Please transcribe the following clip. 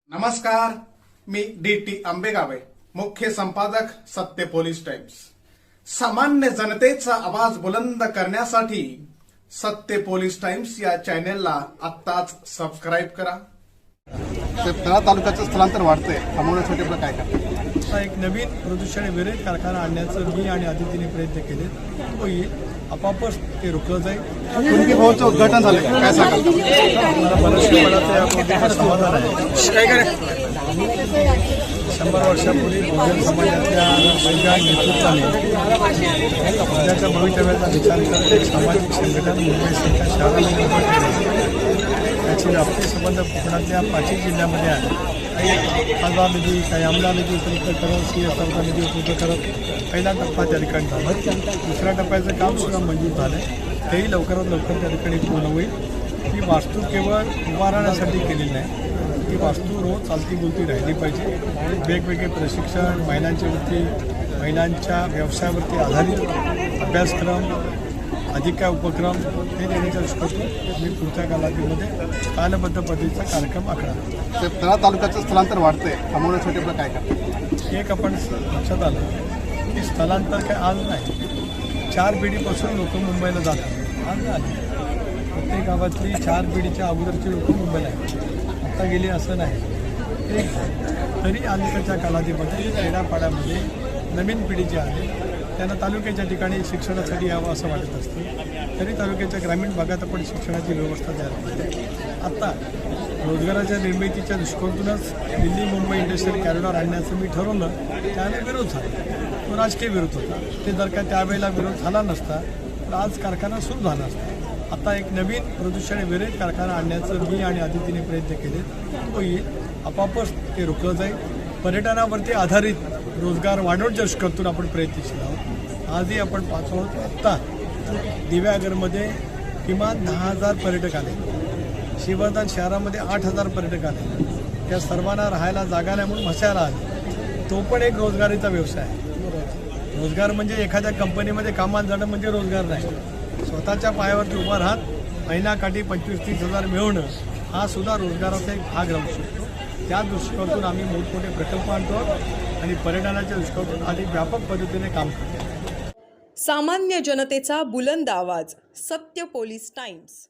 नमस्कार, मी डी.टी. आंबेगावे, मुख्य संपादक सत्य पोलीस टाइम्स। सामान्य जनतेचा आवाज बुलंद करण्यासाठी सत्य पोलीस टाइम्स या चॅनेलला आत्ताच सबस्क्राईब करा। तळा तालुक्याचं स्थलांतर वाढतंय, थांबवण्यासाठी आपलं काय करतात? एक नवीन प्रदूषण विरहित कारखाना आणण्याचं मी आणि आदितीने प्रयत्न केले, तो येईल आपापच ते रोखलं जाईल। कुणबी भाऊचं उद्घाटन झालं, काय सांगाल? मला बरेचसे मला समाधान आहे। 100 वर्षापूर्वी बहुजन समाजातल्या वैज्ञानिक नेतृत्वाने उद्याच्या भवितव्याचा विचार करत एक सामाजिक संघटन मुंबईसारख्या शहरामध्ये उभं केलं। त्याचे व्याप्ती संबंध कोकणातल्या 5 जिल्ह्यामध्ये आहे। काही खासदार निधी, काही आमदार निधी उपलब्ध करत, CSRचा निधी उपलब्ध करत पहिला टप्पा त्या ठिकाणी झाला। दुसऱ्या टप्प्याचं काम सुद्धा मंजूर झालं, तेही लवकरात लवकर त्या ठिकाणी पूर्ण होईल। ही वास्तू केवळ उभा राहण्यासाठी केलेली नाही, ती वास्तू रोज चालती बोलती राहिली पाहिजे। वेगवेगळे प्रशिक्षण, महिलांची वृत्ती, महिलांच्या व्यवसायावरती आधारित अभ्यासक्रम, अधिक काय उपक्रम हे देण्याच्या दृष्टीने मी पुढच्या कालावधीमध्ये कालबद्ध पद्धतीचा कार्यक्रम आखला। तळा तालुक्याचं स्थलांतर वाढतंय, थांबवण्यासाठी आपलं काय करतात? एक आपण लक्षात आलं की स्थलांतर काय आज नाही, 4 पिढीपासून लोक मुंबईला जातात। आज आले प्रत्येक गावातली 4 पिढीच्या अगोदरची लोक मुंबईला आहेत, आता गेली असं नाही। एक तरी अलीकडच्या कालावधीमध्ये खेड्यापाड्यामध्ये नवीन पिढी जी आहे त्यांना तालुक्याच्या ठिकाणी शिक्षणासाठी यावं असं वाटत असतं, तरी तालुक्याच्या ग्रामीण भागात आपण शिक्षणाची व्यवस्था तयार केली। आत्ता रोजगाराच्या निर्मितीच्या दृष्टिकोनातूनच दिल्ली मुंबई इंडस्ट्रियल कॉरिडॉर आणण्याचं मी ठरवलं, त्याने विरोध झाला। तो राजकीय विरोध होता, ते जर का त्यावेळेला विरोध झाला नसता तर आज कारखाना सुरू झाला असता। आता एक नवीन प्रदूषण विरहित कारखाना आणण्याचं मी आणि आदितीने प्रयत्न केले, तो येईल आपापच ते रोखलं जाईल। पर्यटनावरती आधारित रोजगार वाढवण्याच्या दृष्टीकोनातून आपण प्रयत्नशील आहोत। आजही आपण पाहतो आहोत, आत्ता दिव्यागरमध्ये किमान 10,000 पर्यटक आले, शिवधन शहरामध्ये 8,000 पर्यटक आले। त्या सर्वांना राहायला जागा नाही म्हणून म्हसायला आले, तो पण एक रोजगारीचा व्यवसाय आहे। रोजगार म्हणजे एखाद्या कंपनीमध्ये कामाला जाणं म्हणजे रोजगार नाही, स्वतःच्या पायावरती उभा राहत महिन्याकाठी 25-30 हजार मिळवणं हा सुद्धा रोजगाराचा एक भाग राहू शकतो। त्या दृष्टिकोनातून आम्ही मोठमोठे प्रकल्प आणतो आणि पर्यटनाच्या दृष्टिकोनातून अधिक व्यापक पद्धतीने काम करतो। सामान्य जनतेचा बुलंद आवाज, सत्य पोलीस टाइम्स।